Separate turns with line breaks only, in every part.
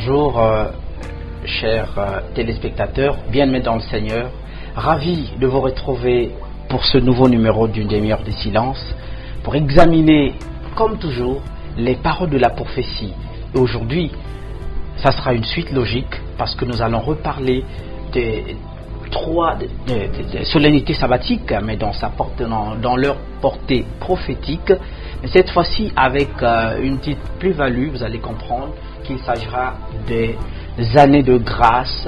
Bonjour, chers téléspectateurs, bien-aimés dans le Seigneur. Ravi de vous retrouver pour ce nouveau numéro d'une demi-heure de silence, pour examiner, comme toujours, les paroles de la prophétie. Et aujourd'hui, ça sera une suite logique, parce que nous allons reparler des solennités sabbatiques, mais dans leur portée prophétique. Mais cette fois-ci, avec une petite plus-value, vous allez comprendre qu'il s'agira des années de grâce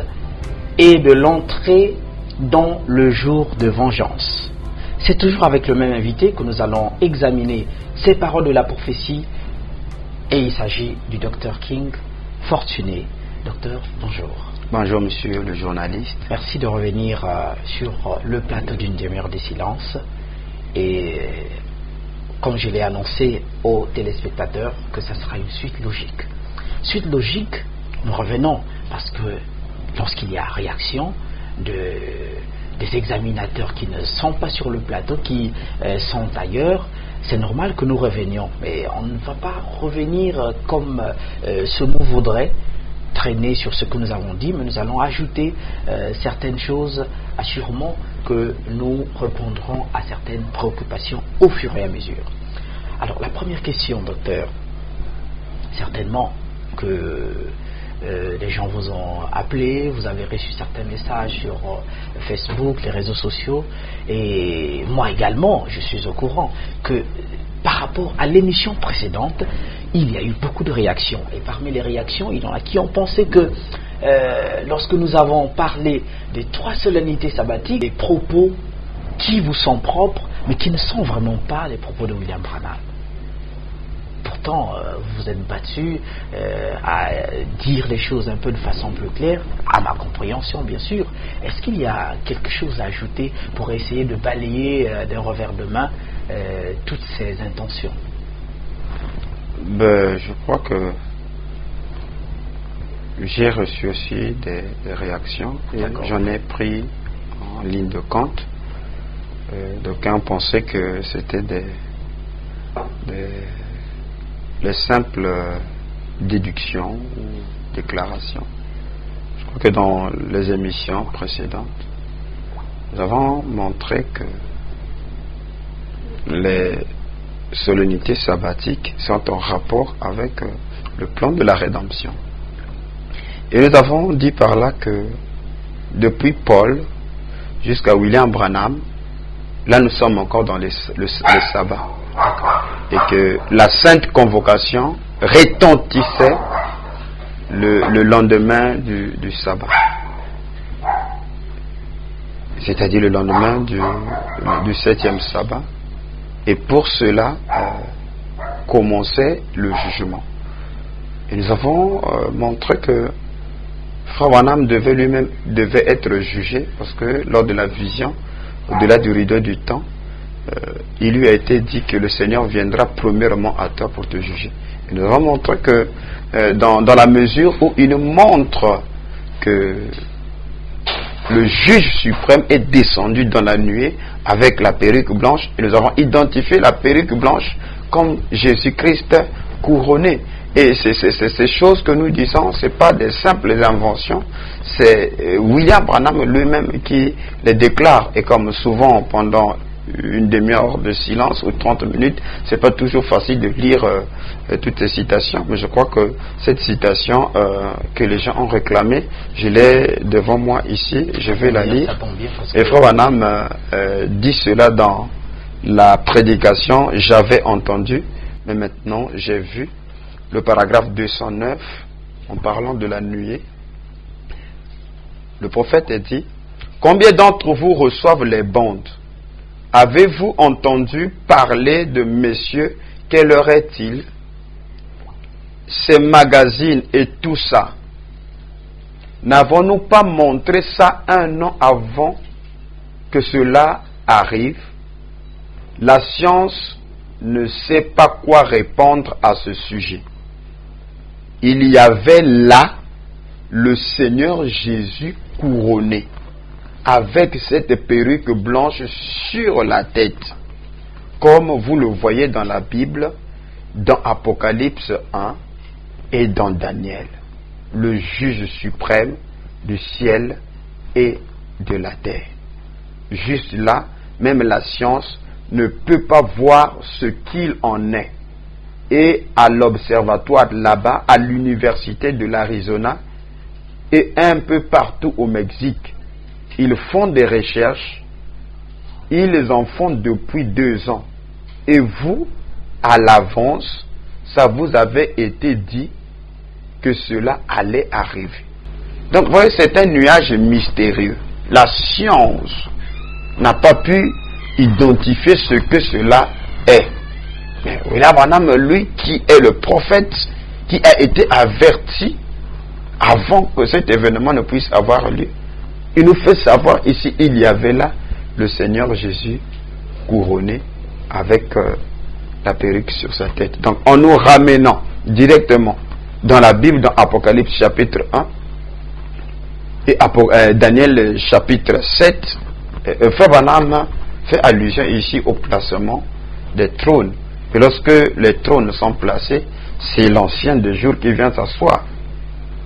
et de l'entrée dans le jour de vengeance. C'est toujours avec le même invité que nous allons examiner ces paroles de la prophétie, et il s'agit du Dr King Fortuné. Docteur, bonjour.
Bonjour monsieur le journaliste.
Merci de revenir sur le plateau d'une demi-heure de silence. Et comme je l'ai annoncé aux téléspectateurs, que ça sera une suite logique. Suite logique, nous revenons parce que lorsqu'il y a réaction des examinateurs qui ne sont pas sur le plateau, qui sont ailleurs, c'est normal que nous revenions. Mais on ne va pas revenir comme ce mot voudrait, traîner sur ce que nous avons dit, mais nous allons ajouter certaines choses, assurément que nous répondrons à certaines préoccupations au fur et à mesure. Alors la première question, docteur, certainement que les gens vous ont appelé, vous avez reçu certains messages sur Facebook, les réseaux sociaux, et moi également, je suis au courant que par rapport à l'émission précédente, il y a eu beaucoup de réactions. Et parmi les réactions, il y en a qui ont pensé que lorsque nous avons parlé des 3 solennités sabbatiques, des propos qui vous sont propres, mais qui ne sont vraiment pas les propos de William Branham. Pourtant, vous êtes battu à dire les choses un peu de façon plus claire, à ma compréhension bien sûr. Est-ce qu'il y a quelque chose à ajouter pour essayer de balayer d'un revers de main toutes ces intentions?
Je crois que j'ai reçu aussi des réactions et j'en ai pris en ligne de compte. D'aucuns pensaient que c'était les simples déductions ou déclarations. Je crois que dans les émissions précédentes, nous avons montré que les solennités sabbatiques sont en rapport avec le plan de la rédemption. Et nous avons dit par là que depuis Paul jusqu'à William Branham, là nous sommes encore dans le sabbat. Et que la sainte convocation retentissait le lendemain du sabbat. C'est-à-dire le lendemain du 7e sabbat. Et pour cela, commençait le jugement. Et nous avons montré que Frère Branham devait être jugé, parce que lors de la vision, au-delà du rideau du temps, il lui a été dit que le Seigneur viendra premièrement à toi pour te juger. Et nous avons montré que dans la mesure où il nous montre que le juge suprême est descendu dans la nuée avec la perruque blanche, et nous avons identifié la perruque blanche comme Jésus-Christ couronné. Et ces choses que nous disons, ce n'est pas des simples inventions, c'est William Branham lui-même qui les déclare. Et comme souvent pendant une demi-heure de silence ou 30 minutes, c'est pas toujours facile de lire toutes ces citations, mais je crois que cette citation que les gens ont réclamée, je l'ai devant moi ici, je vais la lire. Et Frère Branham dit cela dans la prédication, j'avais entendu, mais maintenant j'ai vu, le paragraphe 209, en parlant de la nuée. Le prophète a dit, combien d'entre vous reçoivent les bandes? Avez-vous entendu parler de messieurs? Quelle heure est-il? Ces magazines et tout ça, n'avons-nous pas montré ça 1 an avant que cela arrive? La science ne sait pas quoi répondre à ce sujet. Il y avait là le Seigneur Jésus couronné, avec cette perruque blanche sur la tête, comme vous le voyez dans la Bible, dans Apocalypse 1 et dans Daniel. le juge suprême du ciel et de la terre. Juste là, même la science ne peut pas voir ce qu'il en est. Et à l'observatoire là-bas, à l'université de l'Arizona et un peu partout au Mexique, ils font des recherches, ils en font depuis 2 ans. Et vous, à l'avance, ça vous avait été dit que cela allait arriver. Donc, vous voyez, c'est un nuage mystérieux. La science n'a pas pu identifier ce que cela est. Mais William Branham, lui, qui est le prophète, qui a été averti avant que cet événement ne puisse avoir lieu, il nous fait savoir ici, il y avait là le Seigneur Jésus couronné avec la perruque sur sa tête. Donc, en nous ramenant directement dans la Bible, dans Apocalypse chapitre 1 et Daniel chapitre 7, Frère Branham fait allusion ici au placement des trônes. Et lorsque les trônes sont placés, c'est l'ancien de jour qui vient s'asseoir.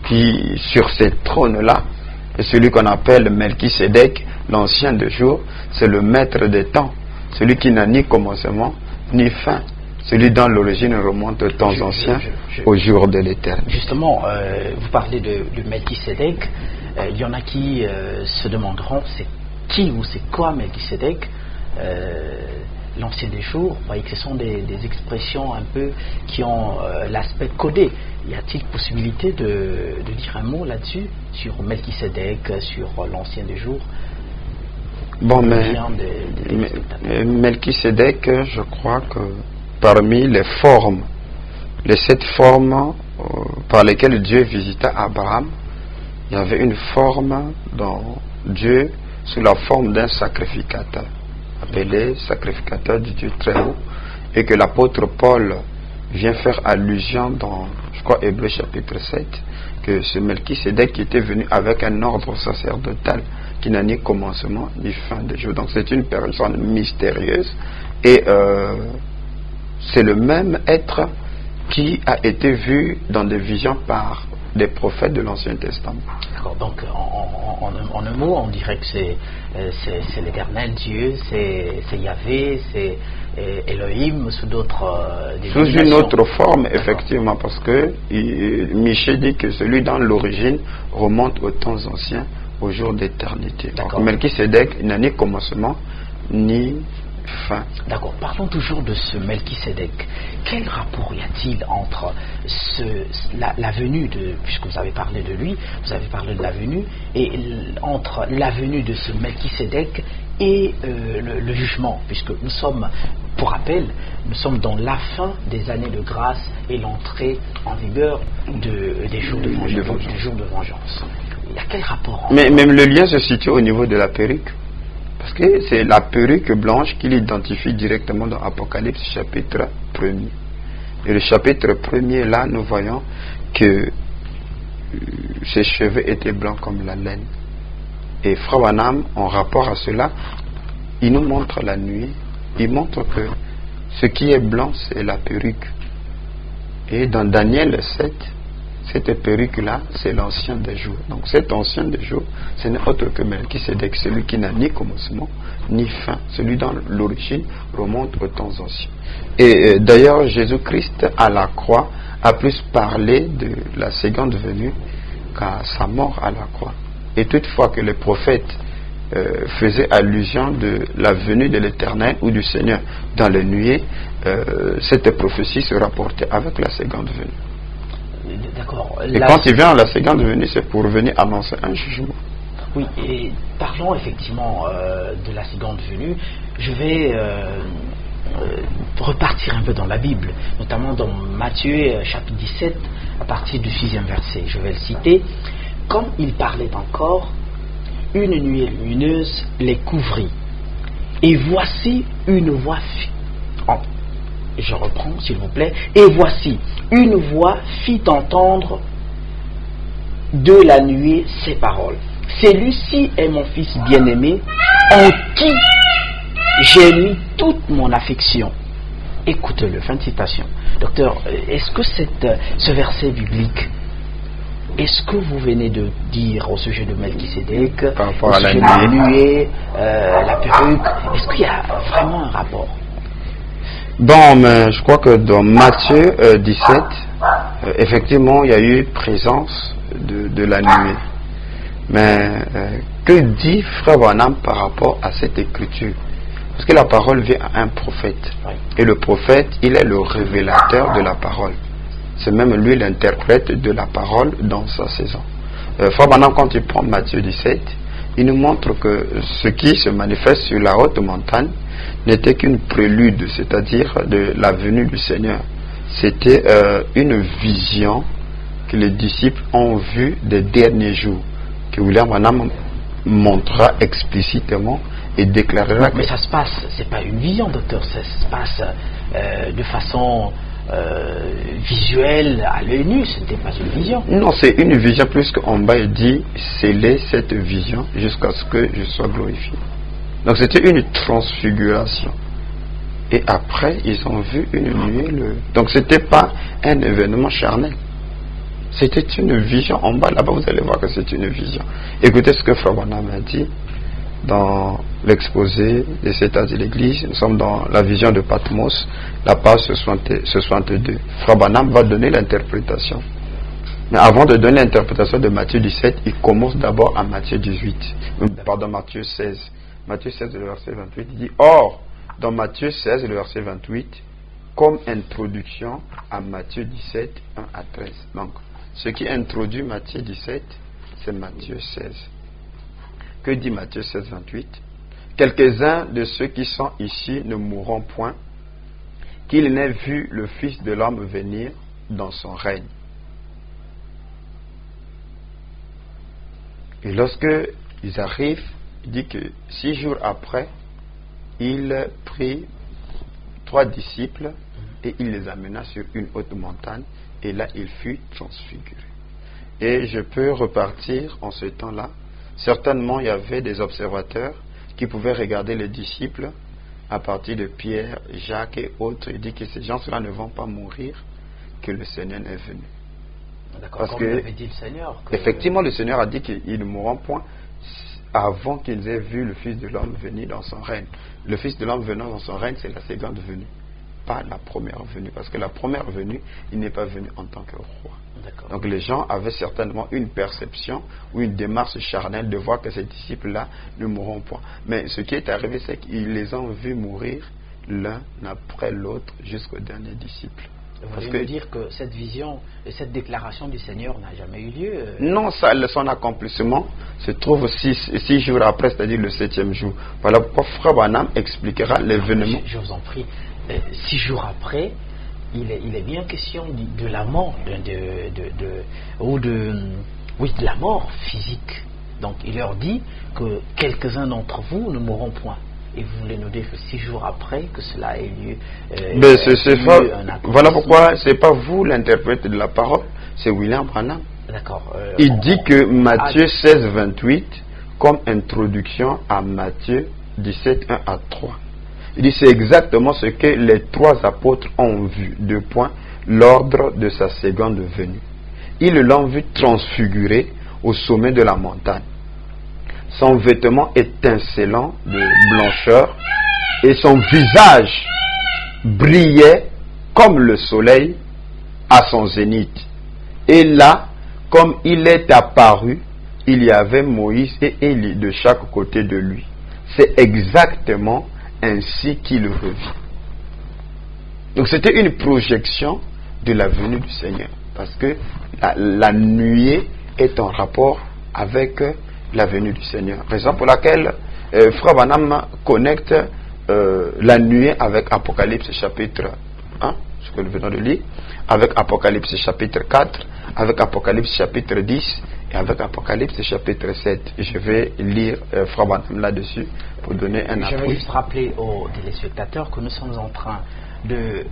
Qui, sur ces trônes-là, est celui qu'on appelle Melchisédek, l'ancien de jour, c'est le maître des temps. Celui qui n'a ni commencement, ni fin. Celui dont l'origine remonte aux temps anciens, au jour de l'éternel.
Justement, vous parlez de Melchisédek. Il y en a qui se demanderont, c'est qui ou c'est quoi Melchisédek, l'ancien des jours. Vous voyez que ce sont des expressions un peu qui ont l'aspect codé. Y a-t-il possibilité de dire un mot là-dessus, sur Melchisédek, sur l'ancien des jours?
Bon, mais Melchisédek, je crois que parmi les formes, les 7 formes par lesquelles Dieu visita Abraham, il y avait une forme dont Dieu, sous la forme d'un sacrificateur, appelé sacrificateur du Dieu très haut, et que l'apôtre Paul vient faire allusion dans, je crois, Hébreux chapitre 7, que ce Melchisédek qui était venu avec un ordre sacerdotal qui n'a ni commencement ni fin de jour. Donc c'est une personne mystérieuse et c'est le même être qui a été vu dans des visions par des prophètes de l'Ancien Testament.
D'accord, donc en un mot, on dirait que c'est l'éternel Dieu, c'est Yahvé, c'est Elohim, sous d'autres
sous une autre forme, effectivement, parce que Michée dit que celui dans l'origine remonte aux temps anciens, au jour d'éternité. Donc Melchisédek n'a ni commencement ni fin.
D'accord, parlons toujours de ce Melchisédek. Quel rapport y a-t-il entre la venue de, puisque vous avez parlé de lui, vous avez parlé de la venue, et entre la venue de ce Melchisédek et le jugement, puisque nous sommes, pour rappel, nous sommes dans la fin des années de grâce et l'entrée en vigueur des jours de vengeance. Il y a quel rapport
Mais même le lien se situe au niveau de la perruque. Parce que c'est la perruque blanche qu'il identifie directement dans Apocalypse chapitre 1er. Et le chapitre 1er, là, nous voyons que ses cheveux étaient blancs comme la laine. Et Frère Branham, en rapport à cela, il nous montre la nuit, il montre que ce qui est blanc, c'est la perruque. Et dans Daniel 7, cette perruque-là, c'est l'ancien des jours. Donc cet ancien des jours, ce n'est autre que Melchisédek, celui qui n'a ni commencement, ni fin. Celui dont l'origine remonte aux temps anciens. Et d'ailleurs, Jésus-Christ à la croix a plus parlé de la seconde venue qu'à sa mort à la croix. Et toutefois que les prophètes faisaient allusion de la venue de l'Éternel ou du Seigneur dans les nuées, cette prophétie se rapportait avec la seconde venue.
D'accord.
Et quand il vient à la seconde venue, c'est pour venir annoncer un jugement.
Oui, et parlons effectivement de la seconde venue. Je vais repartir un peu dans la Bible, notamment dans Matthieu chapitre 17, à partir du 6e verset. Je vais le citer. Comme il parlait encore, une nuée lumineuse les couvrit. Et voici une voix je reprends s'il vous plaît. Et voici une voix fit entendre de la nuée ces paroles. Celui-ci est mon fils bien-aimé, en qui j'ai mis toute mon affection. Écoutez-le. Fin de citation. Docteur, est-ce que ce verset biblique est-ce que vous venez de dire au sujet de Melchisédek,
par rapport
au
à la
sujet de la
nuée,
nuée, la perruque, est-ce qu'il y a vraiment un rapport?
Bon, mais je crois que dans Matthieu 17, effectivement, il y a eu présence de la nuée. Mais que dit Frère Branham par rapport à cette écriture? Parce que la parole vient à un prophète.
Oui.
Et le prophète, il est le révélateur de la parole. C'est même lui l'interprète de la parole dans sa saison. Frère Branham, quand il prend Matthieu 17, il nous montre que ce qui se manifeste sur la haute montagne n'était qu'une prélude, c'est-à-dire de la venue du Seigneur. C'était une vision que les disciples ont vue des derniers jours, que William Branham montrera explicitement et déclarera.
Mais ça se passe, c'est pas une vision, docteur, ça se passe de façon visuelle à l'œil nu, ce n'était pas une vision.
Non, c'est une vision, plus qu'en bas il dit scellez cette vision jusqu'à ce que je sois glorifié. Donc c'était une transfiguration. Et après, ils ont vu une nuée. Donc c'était pas un événement charnel. C'était une vision. En bas, là-bas, vous allez voir que c'est une vision. Écoutez ce que Frère Branham a dit dans l'exposé des états de l'Église. Nous sommes dans la vision de Patmos, la page 62. Frère Branham va donner l'interprétation. Mais avant de donner l'interprétation de Matthieu 17, il commence d'abord à Matthieu 18. Pardon, Matthieu 16. Matthieu 16, le verset 28, il dit « Or, dans Matthieu 16, le verset 28, comme introduction à Matthieu 17, 1 à 13. » Donc, ce qui introduit Matthieu 17, c'est Matthieu 16. Que dit Matthieu 16, 28? « Quelques-uns de ceux qui sont ici ne mourront point, qu'ils n'aient vu le Fils de l'homme venir dans son règne. » Et lorsque ils arrivent, il dit que 6 jours après, il prit 3 disciples et il les amena sur une haute montagne et là il fut transfiguré. Et je peux repartir en ce temps-là. Certainement il y avait des observateurs qui pouvaient regarder les disciples à partir de Pierre, Jacques et autres. Il dit que ces gens-là ne vont pas mourir, que le Seigneur est venu.
D'accord, comme avait dit le Seigneur.
Effectivement, le Seigneur a dit qu'ils ne mourront point avant qu'ils aient vu le Fils de l'homme venir dans son règne. Le Fils de l'homme venant dans son règne, c'est la seconde venue, pas la première venue. Parce que la première venue, il n'est pas venu en tant que roi. Donc les gens avaient certainement une perception ou une démarche charnelle de voir que ces disciples-là ne mourront point. Mais ce qui est arrivé, c'est qu'ils les ont vus mourir l'un après l'autre jusqu'au dernier disciple.
Vous voulez dire que cette vision et cette déclaration du Seigneur n'a jamais eu lieu?
Non, son accomplissement se trouve 6 jours après, c'est-à-dire le 7e jour. Voilà pourquoi Frère Branham expliquera l'événement.
Je vous en prie, 6 jours après, il est bien question de la mort, de la mort physique. Donc il leur dit que quelques-uns d'entre vous ne mourront point. Et vous voulez nous dire que 6 jours après que cela ait lieu,
voilà pourquoi c'est pas vous l'interprète de la parole, c'est William Branham.
D'accord.
Il dit que Matthieu 16, 28 comme introduction à Matthieu 17, 1 à 3. Il dit c'est exactement ce que les 3 apôtres ont vu, 2 points, l'ordre de sa seconde venue. Ils l'ont vu transfiguré au sommet de la montagne. Son vêtement étincelant de blancheur et son visage brillait comme le soleil à son zénith. Et là, comme il est apparu, il y avait Moïse et Élie de chaque côté de lui. C'est exactement ainsi qu'il revit. Donc c'était une projection de la venue du Seigneur. Parce que la nuée est en rapport avec la venue du Seigneur. Raison pour laquelle Frère Branham connecte la nuée avec Apocalypse chapitre 1, ce que nous venons de lire, avec Apocalypse chapitre 4, avec Apocalypse chapitre 10 et avec Apocalypse chapitre 7. Je vais lire Frère Branham là-dessus pour donner un appui.
Je vais juste rappeler aux téléspectateurs que nous sommes en train de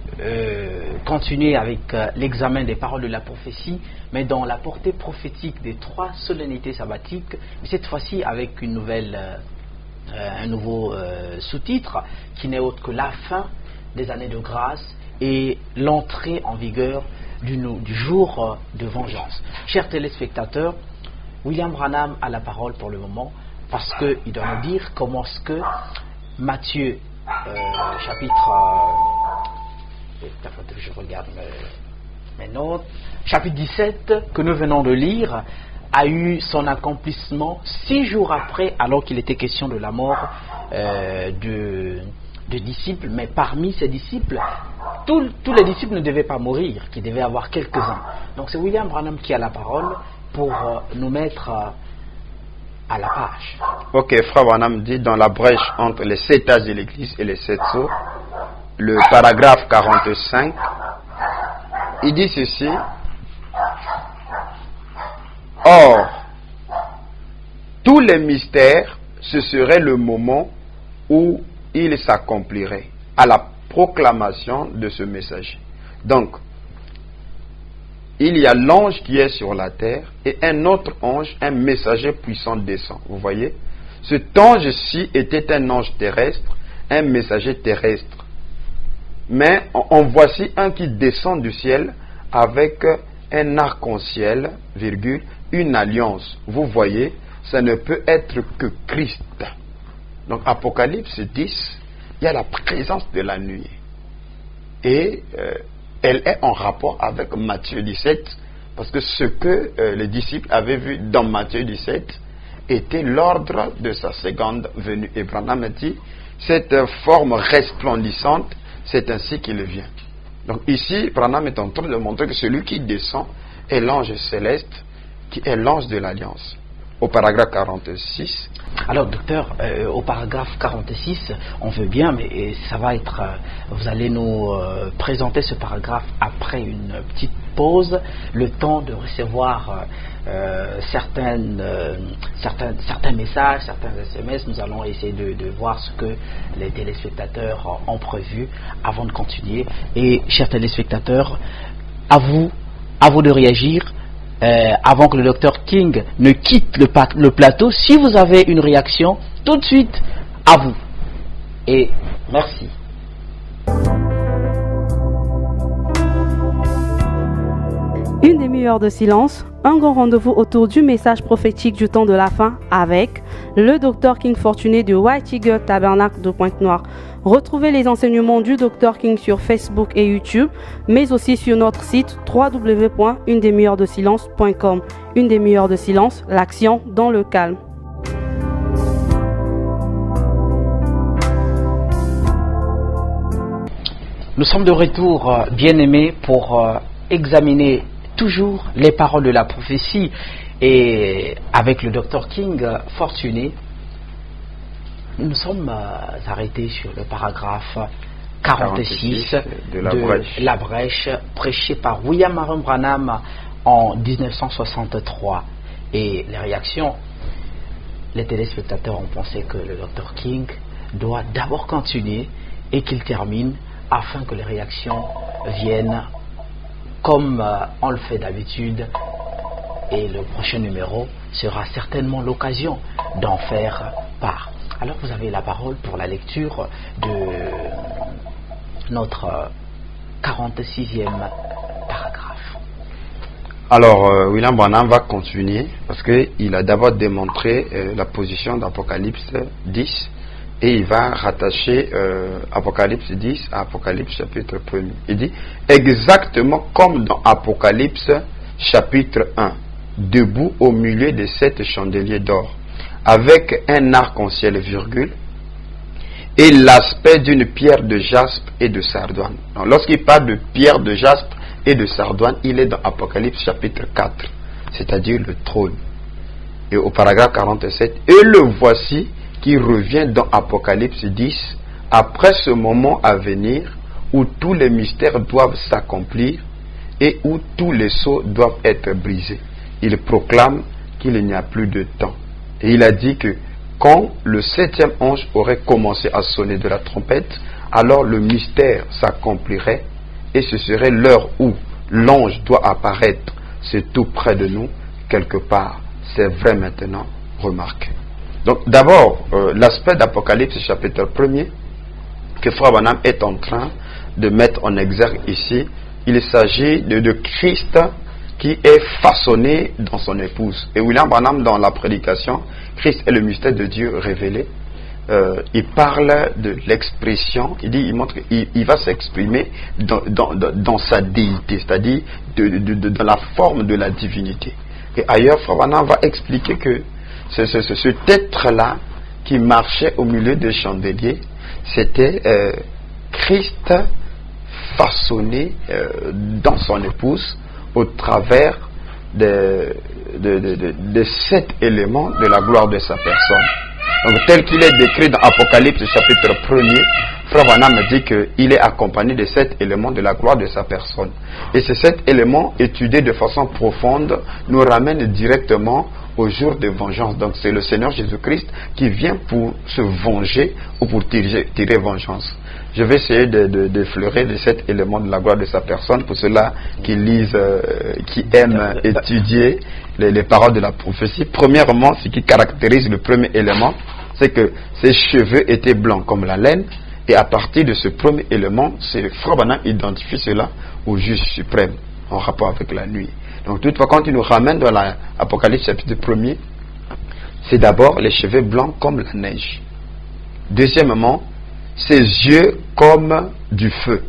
continuer avec l'examen des paroles de la prophétie, mais dans la portée prophétique des 3 solennités sabbatiques, mais cette fois-ci avec une nouvelle, un nouveau sous-titre qui n'est autre que la fin des années de grâce et l'entrée en vigueur du jour de vengeance. Chers téléspectateurs, William Branham a la parole pour le moment parce qu'il doit nous dire comment est-ce que Matthieu, je regarde mes notes, chapitre 17 que nous venons de lire, a eu son accomplissement 6 jours après, alors qu'il était question de la mort de disciples, mais parmi ces disciples, tous les disciples ne devaient pas mourir, qu'il devait avoir quelques-uns. Donc c'est William Branham qui a la parole pour nous mettre à la page.
Ok, Frère Branham dit dans la brèche entre les 7 âges de l'Église et les 7 sceaux, le paragraphe 45, il dit ceci. Or, tous les mystères, ce serait le moment où ils s'accompliraient à la proclamation de ce messager. Donc, il y a l'ange qui est sur la terre et un autre ange, un messager puissant descend. Vous voyez? Cet ange-ci était un ange terrestre, un messager terrestre. Mais en voici un qui descend du ciel avec un arc-en-ciel, virgule, une alliance. Vous voyez, ça ne peut être que Christ. Donc Apocalypse 10, il y a la présence de la nuée. Et elle est en rapport avec Matthieu 17, parce que ce que les disciples avaient vu dans Matthieu 17 était l'ordre de sa seconde venue. Et Branham a dit, cette forme resplendissante, c'est ainsi qu'il vient. Donc ici, Branham est en train de montrer que celui qui descend est l'ange céleste, qui est l'ange de l'Alliance. Au paragraphe 46.
Alors, docteur, au paragraphe 46, on veut bien, mais ça va être... vous allez nous présenter ce paragraphe après une petite pause, le temps de recevoir certains messages, certains SMS. Nous allons essayer de voir ce que les téléspectateurs ont prévu avant de continuer. Et, chers téléspectateurs, à vous de réagir. Avant que le docteur King ne quitte le plateau, si vous avez une réaction, tout de suite, à vous. Et merci.
Une demi-heure de silence, un grand rendez-vous autour du message prophétique du temps de la fin avec le Dr King Fortuné de White Eagle Tabernacle de Pointe-Noire. Retrouvez les enseignements du Dr King sur Facebook et YouTube, mais aussi sur notre site www.unedemiheurесdesilence.com. Une demi-heure de silence, l'action dans le calme.
Nous sommes de retour, bien-aimés, pour examiner toujours les paroles de la prophétie, et avec le Dr King Fortuné, nous sommes arrêtés sur le paragraphe 46
de la brèche,
prêché par William Marion Branham en 1963. Et les réactions, les téléspectateurs ont pensé que le Dr King doit d'abord continuer et qu'il termine afin que les réactions viennent comme on le fait d'habitude, et le prochain numéro sera certainement l'occasion d'en faire part. Alors vous avez la parole pour la lecture de notre 46e paragraphe.
Alors William Branham va continuer parce qu'il a d'abord démontré la position d'Apocalypse 10 et il va rattacher Apocalypse 10 à Apocalypse chapitre 1er. Il dit exactement comme dans Apocalypse chapitre 1, debout au milieu de 7 chandeliers d'or, avec un arc-en-ciel, virgule, et l'aspect d'une pierre de jaspe et de sardoine. Lorsqu'il parle de pierre de jaspe et de sardoine, il est dans Apocalypse chapitre 4, c'est-à-dire le trône. Et au paragraphe 47, et le voici qui revient dans Apocalypse 10, après ce moment à venir où tous les mystères doivent s'accomplir et où tous les sceaux doivent être brisés. Il proclame qu'il n'y a plus de temps. Et il a dit que quand le 7e ange aurait commencé à sonner de la trompette, alors le mystère s'accomplirait et ce serait l'heure où l'ange doit apparaître. C'est tout près de nous, quelque part. C'est vrai maintenant, remarquez. Donc d'abord, l'aspect d'Apocalypse chapitre 1er que Frère Branham est en train de mettre en exergue ici, il s'agit de Christ qui est façonné dans son épouse. Et William Branham, dans la prédication, Christ est le mystère de Dieu révélé. Il parle de l'expression, il montre qu'il va s'exprimer dans sa déité, c'est-à-dire dans la forme de la divinité. Et ailleurs, Frère Branham va expliquer que cet être-là qui marchait au milieu des chandeliers, c'était Christ façonné dans son épouse au travers de 7 éléments de la gloire de sa personne. Donc, tel qu'il est décrit dans Apocalypse chapitre 1er, Frère Branham dit qu'il est accompagné de 7 éléments de la gloire de sa personne. Et ces 7 éléments, étudiés de façon profonde, nous ramènent directement au jour de vengeance. Donc c'est le Seigneur Jésus-Christ qui vient pour se venger ou pour tirer vengeance. Je vais essayer d'effleurer les 7 éléments de la gloire de sa personne pour ceux-là qui lisent, qui aiment étudier les paroles de la prophétie. Premièrement, ce qui caractérise le premier élément, c'est que ses cheveux étaient blancs comme la laine. Et à partir de ce premier élément, Frère Branham identifie cela au juge suprême en rapport avec la nuit. Donc toutefois, quand il nous ramène dans l'Apocalypse chapitre 1er, c'est d'abord les cheveux blancs comme la neige. Deuxièmement, ses yeux comme du feu.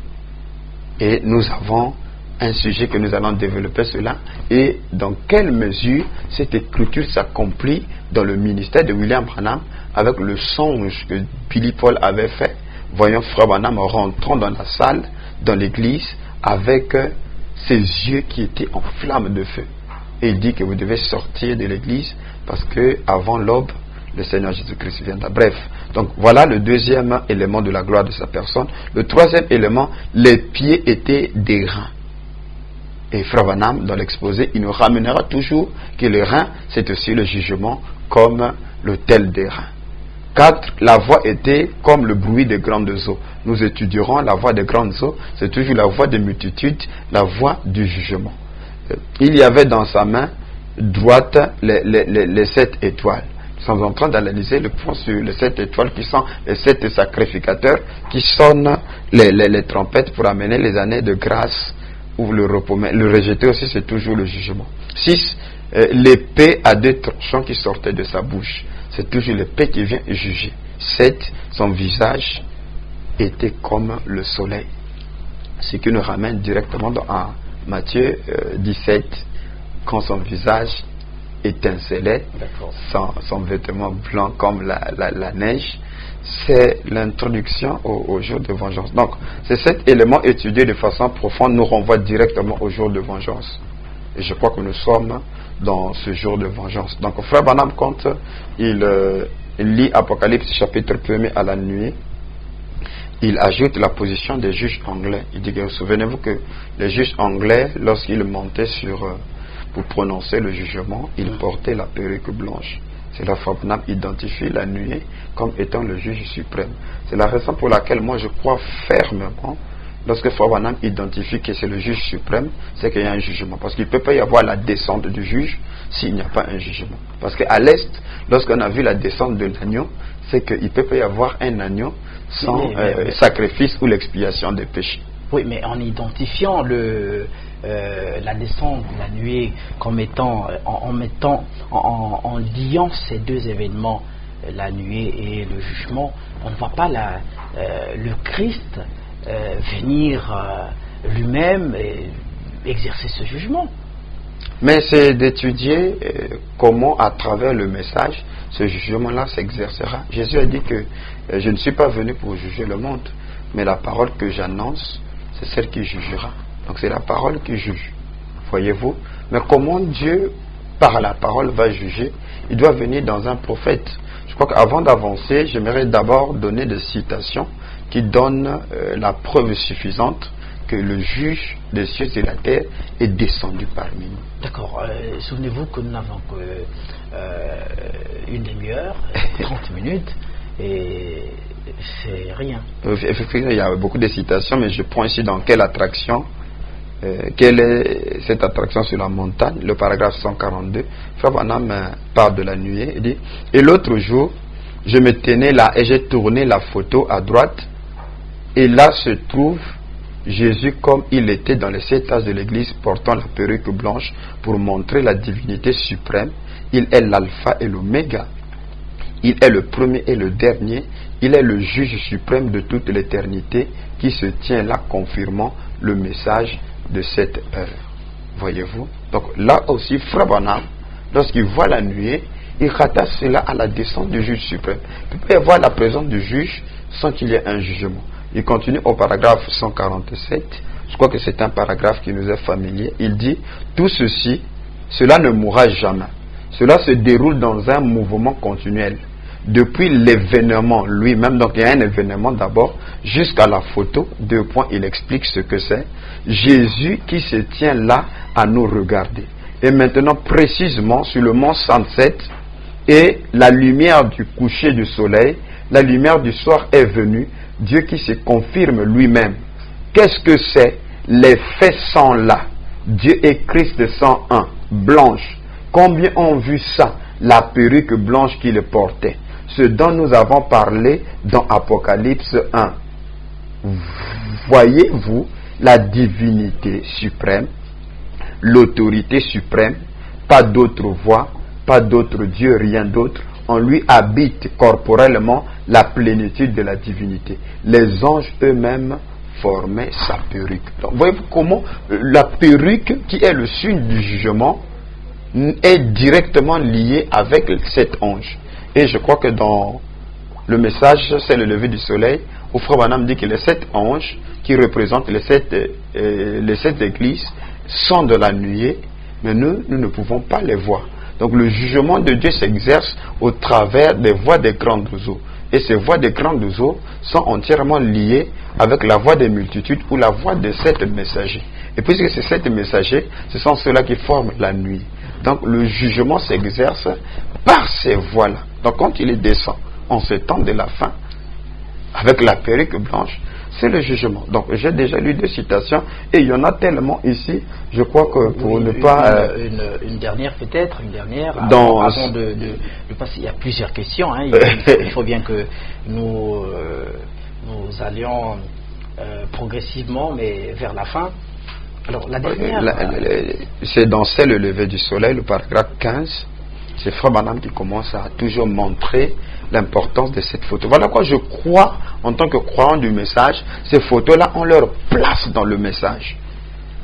Et nous avons un sujet que nous allons développer cela. Et dans quelle mesure cette écriture s'accomplit dans le ministère de William Branham avec le songe que Billy Paul avait fait. Voyons Frère Branham rentrant dans la salle, dans l'église, avec ses yeux qui étaient en flammes de feu. Et il dit que vous devez sortir de l'église parce que avant l'aube, le Seigneur Jésus-Christ viendra. Bref, donc voilà le deuxième élément de la gloire de sa personne. Le troisième élément, les pieds étaient d'airain. Et Frère Branham, dans l'exposé, il nous ramènera toujours que le rein, c'est aussi le jugement comme l'autel d'airain. 4. La voix était comme le bruit des grandes eaux. Nous étudierons la voix des grandes eaux. C'est toujours la voix des multitudes, la voix du jugement. Il y avait dans sa main droite les 7 étoiles. Nous sommes en train d'analyser le point sur les 7 étoiles qui sont les 7 sacrificateurs qui sonnent les trompettes pour amener les années de grâce ou le repos. Mais le rejeter aussi, c'est toujours le jugement. 6. L'épée à 2 tranchants qui sortait de sa bouche. C'est toujours l'épée qui vient juger. 7. Son visage était comme le soleil. Ce qui nous ramène directement à Matthieu 17, quand son visage étincelait, son vêtement blanc comme la neige. C'est l'introduction au jour de vengeance. Donc, ces 7 éléments étudiés de façon profonde nous renvoient directement au jour de vengeance. Et je crois que nous sommes dans ce jour de vengeance. Donc, Frère Branham, quand il lit Apocalypse chapitre 1er à la nuit, il ajoute la position des juges anglais. Il dit que, souvenez-vous que les juges anglais, lorsqu'ils montaient pour prononcer le jugement, ils portaient la perruque blanche. C'est là que Frère Branham identifie la nuée comme étant le juge suprême. C'est la raison pour laquelle moi je crois fermement, lorsque Frère Branham identifie que c'est le juge suprême, c'est qu'il y a un jugement. Parce qu'il ne peut pas y avoir la descente du juge s'il n'y a pas un jugement. Parce qu'à l'Est, lorsqu'on a vu la descente de l'agneau, c'est qu'il ne peut pas y avoir un agneau sans sacrifice ou l'expiation des péchés.
Oui, mais en identifiant la descente de la nuée comme étant, en liant ces deux événements, la nuée et le jugement, on ne voit pas le Christ venir lui-même exercer ce jugement.
Mais c'est d'étudier comment, à travers le message, ce jugement-là s'exercera. Jésus a dit que je ne suis pas venu pour juger le monde, mais la parole que j'annonce, c'est celle qui jugera. Donc c'est la parole qui juge, voyez-vous. Mais comment Dieu, par la parole, va juger? Il doit venir dans un prophète. Je crois qu'avant d'avancer, j'aimerais d'abord donner des citations qui donnent la preuve suffisante que le juge des cieux et de la terre est descendu parmi nous.
D'accord. Souvenez-vous que nous n'avons que une demi-heure, 30 minutes, et c'est rien.
Effectivement, il y a beaucoup de citations, mais je prends ici dans quelle attraction, quelle est cette attraction sur la montagne, le paragraphe 142. Frère Branham parle de la nuée, il dit: et l'autre jour, je me tenais là et j'ai tourné la photo à droite, et là se trouve Jésus comme il était dans les 7 âges de l'Église portant la perruque blanche pour montrer la divinité suprême. Il est l'alpha et l'oméga. Il est le premier et le dernier. Il est le juge suprême de toute l'éternité qui se tient là confirmant le message de cette heure. Voyez-vous? Donc là aussi, Frère Branham, lorsqu'il voit la nuée, il rattache cela à la descente du juge suprême. Il peut y avoir la présence du juge sans qu'il y ait un jugement. Il continue au paragraphe 147. Je crois que c'est un paragraphe qui nous est familier. Il dit, tout ceci, cela ne mourra jamais. Cela se déroule dans un mouvement continuel. Depuis l'événement lui-même, donc il y a un événement d'abord, jusqu'à la photo, 2 points, il explique ce que c'est. Jésus qui se tient là à nous regarder. Et maintenant, précisément, sur le mont 107, et la lumière du coucher du soleil, la lumière du soir est venue, Dieu qui se confirme lui-même. Qu'est-ce que c'est? Les faits sont là. Dieu et Christ sont un, blanche. Combien ont vu ça? La perruque blanche qu'il portait. Ce dont nous avons parlé dans Apocalypse 1. Voyez-vous la divinité suprême, l'autorité suprême, pas d'autre voix, pas d'autre Dieu, rien d'autre. En lui habite corporellement la plénitude de la divinité. Les anges eux-mêmes formaient sa perruque. Donc, voyez-vous comment la perruque, qui est le signe du jugement, est directement liée avec cet ange. Et je crois que dans le message, c'est le lever du soleil, où Frère Branham dit que les 7 anges qui représentent les 7 églises sont de la nuée, mais nous ne pouvons pas les voir. Donc le jugement de Dieu s'exerce au travers des voix des grands oiseaux. Et ces voix des grands oiseaux sont entièrement liées avec la voix des multitudes ou la voix de 7 messagers. Et puisque ces 7 messagers, ce sont ceux-là qui forment la nuit. Donc le jugement s'exerce par ces voix-là. Donc quand il descend en ce temps de la fin, avec la perruque blanche, c'est le jugement. Donc j'ai déjà lu 2 citations et il y en a tellement ici, je crois que pour ne pas...
Une dernière peut-être, une dernière,
dans...
avant de passer, il y a plusieurs questions, hein. Il faut bien que nous allions progressivement, mais vers la fin. Alors la dernière...
c'est dans C'est le lever du soleil, le paragraphe 15, c'est Frère Branham qui commence à toujours montrer l'importance de cette photo. Voilà quoi je crois, en tant que croyant du message, ces photos-là ont leur place dans le message.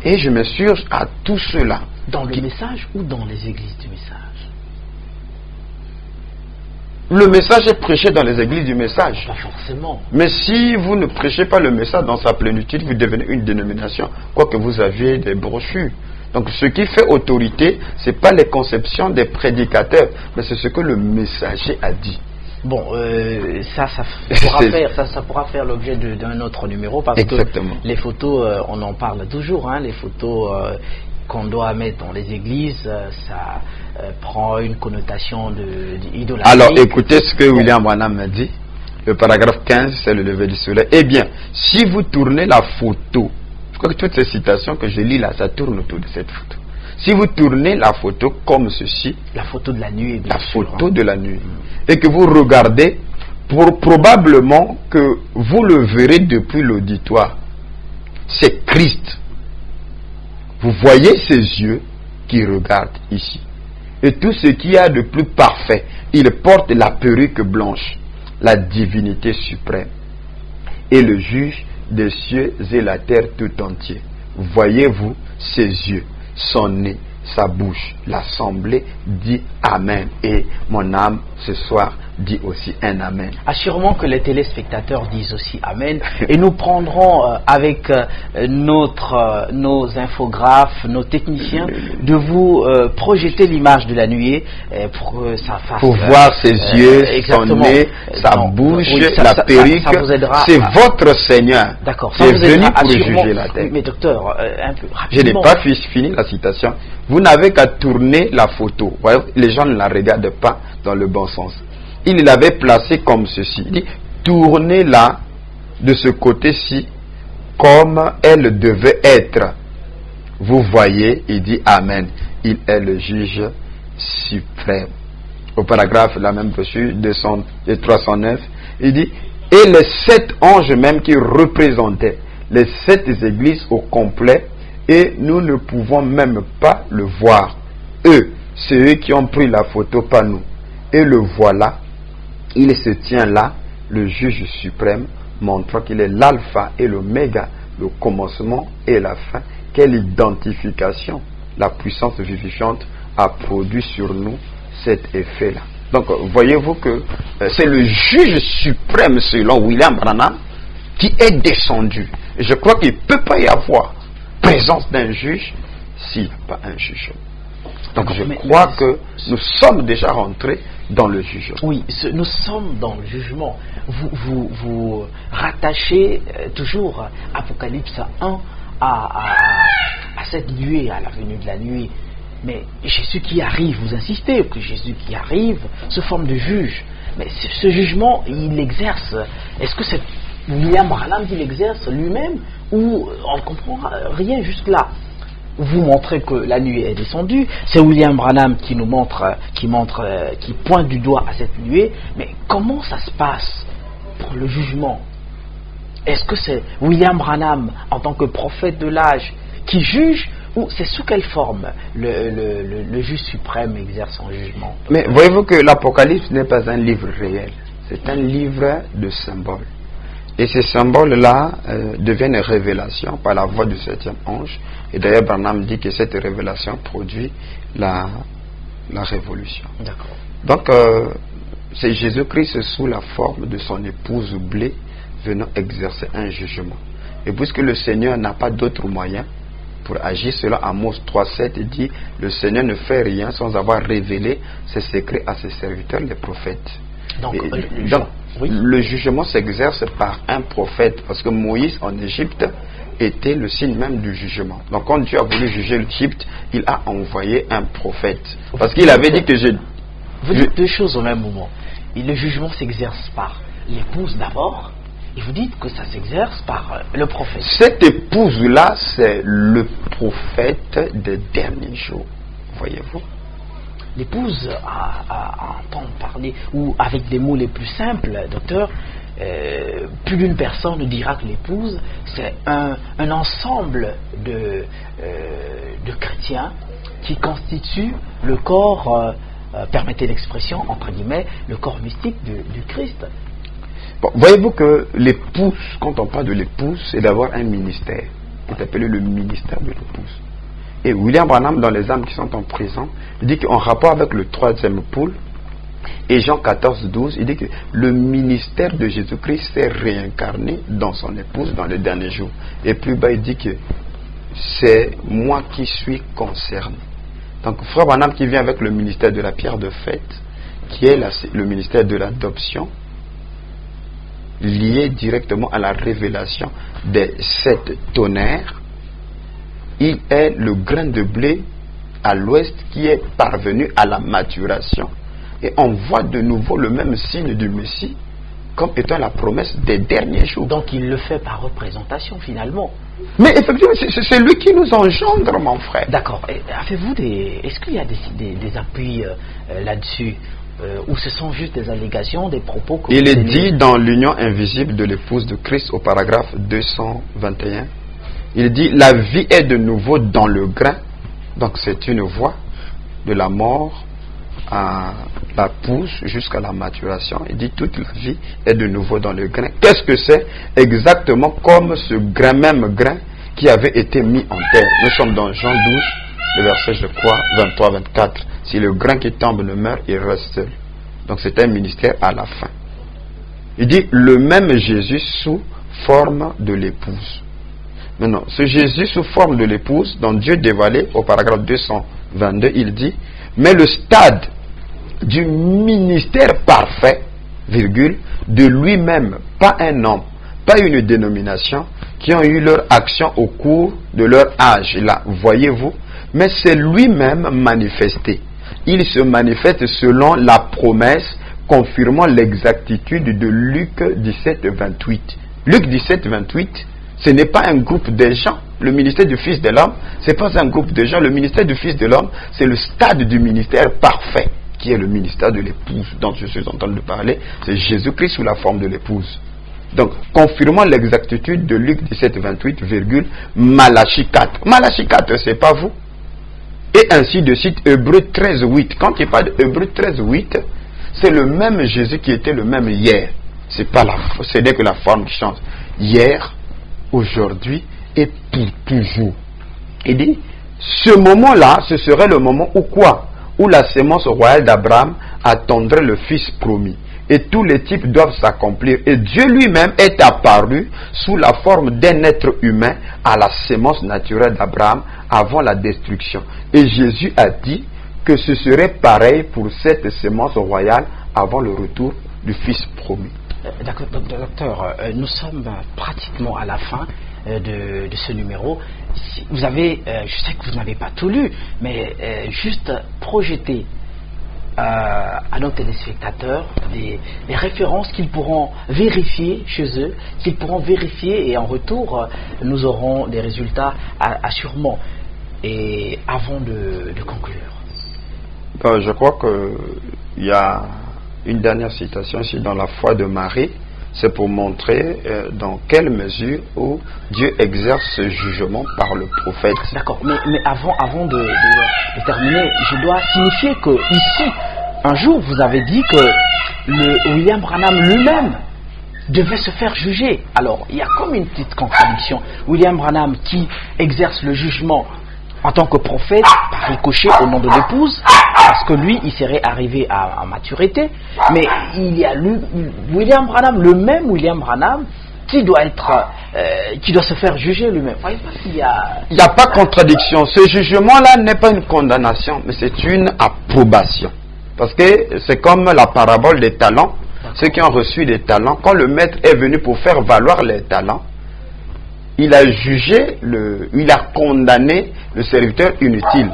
Et je m'assure à tous ceux-là.
Dans le message ou dans les églises du message?
Le message est prêché dans les églises du message.
Pas forcément.
Mais si vous ne prêchez pas le message dans sa plénitude, vous devenez une dénomination, quoique vous aviez des brochures. Donc ce qui fait autorité, ce n'est pas les conceptions des prédicateurs, mais c'est ce que le messager a dit.
Bon, ça pourra faire l'objet d'un autre numéro, parce
Exactement.
que les photos, on en parle toujours, hein, les photos qu'on doit mettre dans les églises, ça prend une connotation d'idolâtrie.
Alors écoutez ce que William Branham a dit, le paragraphe 15, c'est le lever du soleil. Eh bien, si vous tournez la photo, je crois que toutes ces citations que je lis là, ça tourne autour de cette photo. Si vous tournez la photo comme ceci,
la photo de la nuit,
la photo de la nuit, et que vous regardez, probablement que vous le verrez depuis l'auditoire, c'est Christ. Vous voyez ses yeux qui regardent ici. Et tout ce qu'il y a de plus parfait, il porte la perruque blanche, la divinité suprême, et le juge des cieux et la terre tout entier. Voyez-vous ses yeux, son nez, sa bouche. L'assemblée dit Amen. Et mon âme, ce soir, dit aussi un Amen.
Assurément que les téléspectateurs disent aussi Amen. Et nous prendrons avec nos infographes, nos techniciens, de vous projeter l'image de la nuée pour que ça fasse...
Pour voir ses yeux, son nez, sa bouche, la perruque. C'est votre Seigneur.
D'accord.
C'est venu pour juger la terre.
Mais docteur, un peu rapidement.
Je n'ai pas fini la citation. Vous n'avez qu'à tourner la photo. Voyez, les gens ne la regardent pas dans le bon sens. Il l'avait placée comme ceci. Il dit, tournez-la de ce côté-ci comme elle devait être. Vous voyez, il dit Amen. Il est le juge suprême. Au paragraphe, la même posture, 309, il dit, et les 7 anges même qui représentaient les 7 églises au complet et nous ne pouvons même pas le voir. Eux, c'est eux qui ont pris la photo, pas nous. Et le voilà, il se tient là, le juge suprême, montrant qu'il est l'alpha et l'oméga, le commencement et la fin. Quelle identification la puissance vivifiante a produit sur nous cet effet-là. Donc, voyez-vous que c'est le juge suprême, selon William Branham, qui est descendu. Et je crois qu'il ne peut pas y avoir présence d'un juge s'il n'y a pas un jugement. Donc, je crois que nous sommes déjà rentrés dans le jugement.
Oui, nous sommes dans le jugement. Vous rattachez toujours Apocalypse 1 à cette nuée, à la venue de la nuée. Mais Jésus qui arrive, vous insistez que Jésus qui arrive se forme de juge. Mais ce jugement, il l'exerce. Est-ce que c'est William Branham qui l'exerce lui-même ou on ne comprend rien jusque-là? Vous montrez que la nuée est descendue. C'est William Branham qui nous montre, qui pointe du doigt à cette nuée. Mais comment ça se passe pour le jugement? Est-ce que c'est William Branham en tant que prophète de l'âge qui juge? Ou c'est sous quelle forme le juge suprême exerce son jugement?
Mais voyez-vous que l'Apocalypse n'est pas un livre réel. C'est un livre de symboles. Et ces symboles-là deviennent une révélation par la voix du 7e ange. Et d'ailleurs, Branham dit que cette révélation produit la révolution.
D'accord.
Donc, c'est Jésus-Christ sous la forme de son épouse blé venant exercer un jugement. Et puisque le Seigneur n'a pas d'autre moyen pour agir, selon Amos 3,7, il dit « Le Seigneur ne fait rien sans avoir révélé ses secrets à ses serviteurs, les prophètes. » Donc, le jugement s'exerce par un prophète, parce que Moïse en Égypte était le signe même du jugement. Donc quand Dieu a voulu juger l'Égypte, il a envoyé un prophète. Parce qu'il avait dit que
Vous dites deux choses au même moment. Et le jugement s'exerce par l'épouse d'abord, et vous dites que ça s'exerce par le prophète.
Cette épouse-là, c'est le prophète des derniers jours. Voyez-vous?
L'épouse, à entendre parler, ou avec des mots les plus simples, docteur, plus d'une personne dira que l'épouse, c'est un ensemble de chrétiens qui constituent le corps, permettez l'expression, entre guillemets, le corps mystique du Christ.
Bon, voyez-vous que l'épouse, quand on parle de l'épouse, c'est d'avoir un ministère, qui est appelé le ministère de l'épouse. Et William Branham, dans les âmes qui sont en prison, il dit qu'en rapport avec le 3e pôle, et Jean 14,12, il dit que le ministère de Jésus-Christ s'est réincarné dans son épouse dans les derniers jours. Et plus bas, il dit que c'est moi qui suis concerné. Donc, Frère Branham qui vient avec le ministère de la pierre de fête, qui est le ministère de l'adoption, lié directement à la révélation des 7 tonnerres. Il est le grain de blé à l'ouest qui est parvenu à la maturation. Et on voit de nouveau le même signe du Messie comme étant la promesse des derniers jours.
Donc il le fait par représentation finalement.
Mais effectivement, c'est lui qui nous engendre, mon frère.
D'accord. Est-ce qu'il y a des appuis là-dessus ou ce sont juste des allégations, des propos que
il est dit dans l'union invisible de l'épouse de Christ au paragraphe 221. Il dit la vie est de nouveau dans le grain. Donc c'est une voie de la mort à la pousse jusqu'à la maturation. Il dit toute la vie est de nouveau dans le grain. Qu'est-ce que c'est? Exactement comme ce grain, même grain qui avait été mis en terre. Nous sommes dans Jean 12, le verset je crois 23-24. Si le grain qui tombe ne meurt, il reste seul. Donc c'est un ministère à la fin. Il dit le même Jésus sous forme de l'épouse. Maintenant, ce Jésus sous forme de l'épouse, dont Dieu dévoilé au paragraphe 222, il dit, mais le stade du ministère parfait, virgule, de lui-même, pas un homme, pas une dénomination, qui ont eu leur action au cours de leur âge, là, voyez-vous, mais c'est lui-même manifesté. Il se manifeste selon la promesse, confirmant l'exactitude de Luc 17, 28. Luc 17, 28, ce n'est pas un groupe de gens. Le ministère du Fils de l'homme, ce n'est pas un groupe de gens. Le ministère du Fils de l'homme, c'est le stade du ministère parfait, qui est le ministère de l'épouse dont je suis en train de parler. C'est Jésus-Christ sous la forme de l'épouse. Donc, confirmant l'exactitude de Luc 17, 28, Malachie 4. Malachie 4, c'est pas vous. Et ainsi de suite, Hébreux 13, 8. Quand il parle d'Hébreux 13, 8, c'est le même Jésus qui était le même hier. Ce n'est que la forme qui change. Hier, aujourd'hui et pour toujours. Il dit, ce moment-là, ce serait le moment où quoi? Où la sémence royale d'Abraham attendrait le Fils promis. Et tous les types doivent s'accomplir. Et Dieu lui-même est apparu sous la forme d'un être humain à la sémence naturelle d'Abraham avant la destruction. Et Jésus a dit que ce serait pareil pour cette sémence royale avant le retour du Fils promis.
D'accord, docteur, nous sommes pratiquement à la fin de ce numéro. Vous avez, je sais que vous n'avez pas tout lu, mais juste projeter à nos téléspectateurs des références qu'ils pourront vérifier chez eux, qu'ils pourront vérifier, et en retour nous aurons des résultats assurément. Et avant de conclure,
je crois qu'il y a une dernière citation ici dans la foi de Marie. C'est pour montrer dans quelle mesure où Dieu exerce ce jugement par le prophète.
D'accord, mais avant de terminer, je dois signifier que ici, un jour, vous avez dit que William Branham lui-même devait se faire juger. Alors, il y a comme une petite contradiction. William Branham qui exerce le jugement en tant que prophète, par ricochet au nom de l'épouse, parce que lui, il serait arrivé à maturité, mais il y a William Branham, le même William Branham, qui doit se faire juger lui-même. Il n'y
a pas de contradiction. Ce jugement-là n'est pas une condamnation, mais c'est une approbation. Parce que c'est comme la parabole des talents. Ceux qui ont reçu des talents, quand le maître est venu pour faire valoir les talents, il a jugé, il a condamné le serviteur inutile.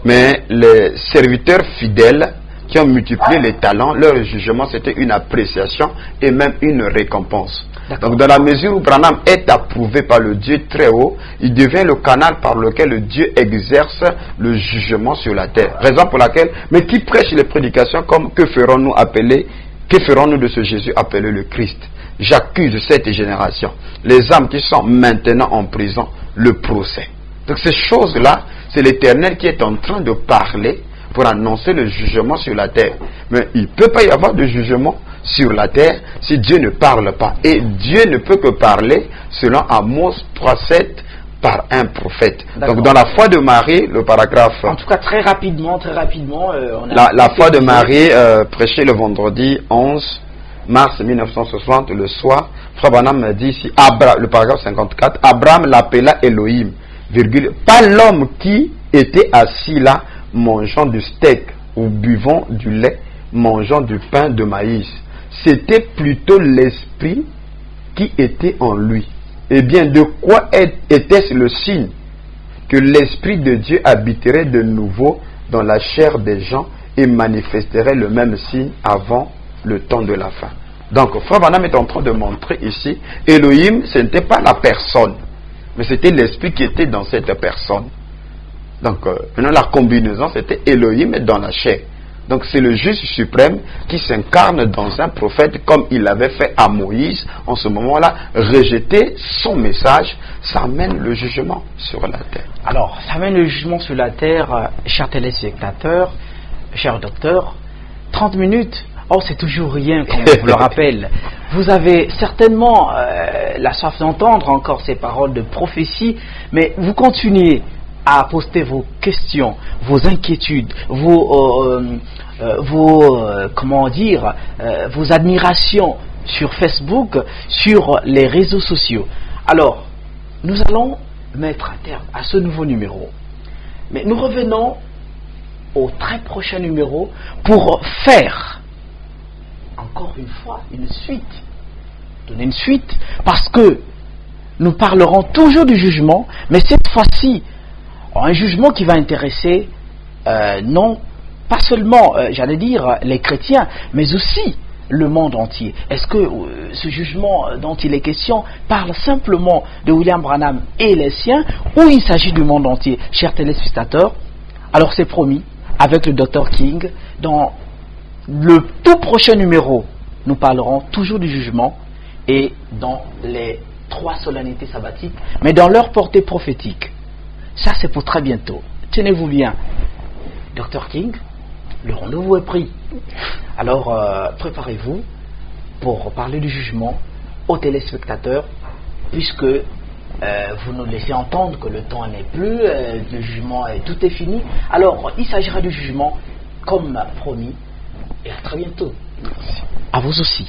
Mais les serviteurs fidèles qui ont multiplié les talents, leur jugement c'était une appréciation et même une récompense. Donc dans la mesure où Branham est approuvé par le Dieu très haut, il devient le canal par lequel le Dieu exerce le jugement sur la terre. Raison pour laquelle, mais qui prêche les prédications comme que ferons-nous de ce Jésus appelé le Christ? J'accuse cette génération, les âmes qui sont maintenant en prison, le procès. Donc ces choses-là, c'est l'Éternel qui est en train de parler pour annoncer le jugement sur la terre. Mais il ne peut pas y avoir de jugement sur la terre si Dieu ne parle pas. Et Dieu ne peut que parler, selon Amos 3,7, par un prophète. Donc dans la foi de Marie, le paragraphe...
En tout cas, très rapidement,
la foi de Marie, prêchée le vendredi 11 mars 1960, le soir, Frère Branham me dit ici, le paragraphe 54, Abraham l'appela Elohim, pas l'homme qui était assis là, mangeant du steak ou buvant du lait, mangeant du pain de maïs. C'était plutôt l'esprit qui était en lui. Eh bien, de quoi était-ce le signe? Que l'esprit de Dieu habiterait de nouveau dans la chair des gens et manifesterait le même signe avant le temps de la fin. Donc, Frère Branham est en train de montrer ici, Elohim, ce n'était pas la personne, mais c'était l'esprit qui était dans cette personne. Donc, maintenant la combinaison, c'était Elohim dans la chair. Donc, c'est le juste suprême qui s'incarne dans un prophète comme il l'avait fait à Moïse. En ce moment-là, rejeter son message, ça amène le jugement sur la terre.
Alors, ça amène le jugement sur la terre, chers téléspectateurs, chers docteurs, 30 minutes. Oh, c'est toujours rien, comme je vous le rappelle. Vous avez certainement la soif d'entendre encore ces paroles de prophétie, mais vous continuez à poster vos questions, vos inquiétudes, vos admirations sur Facebook, sur les réseaux sociaux. Alors, nous allons mettre un terme à ce nouveau numéro. Mais nous revenons au très prochain numéro pour faire encore une fois donner une suite, parce que nous parlerons toujours du jugement, mais cette fois-ci un jugement qui va intéresser non pas seulement j'allais dire les chrétiens, mais aussi le monde entier. Est-ce que ce jugement dont il est question parle simplement de William Branham et les siens, ou il s'agit du monde entier? Chers téléspectateurs, alors c'est promis, avec le Dr King, dans le tout prochain numéro, nous parlerons toujours du jugement et dans les 3 solennités sabbatiques, mais dans leur portée prophétique. Ça, c'est pour très bientôt. Tenez-vous bien. Dr King, le rendez-vous est pris. Alors, préparez-vous pour parler du jugement aux téléspectateurs, puisque vous nous laissez entendre que le temps n'est plus, le jugement, tout est fini. Alors, il s'agira du jugement, comme promis, et à très bientôt.
Merci.
À vous aussi.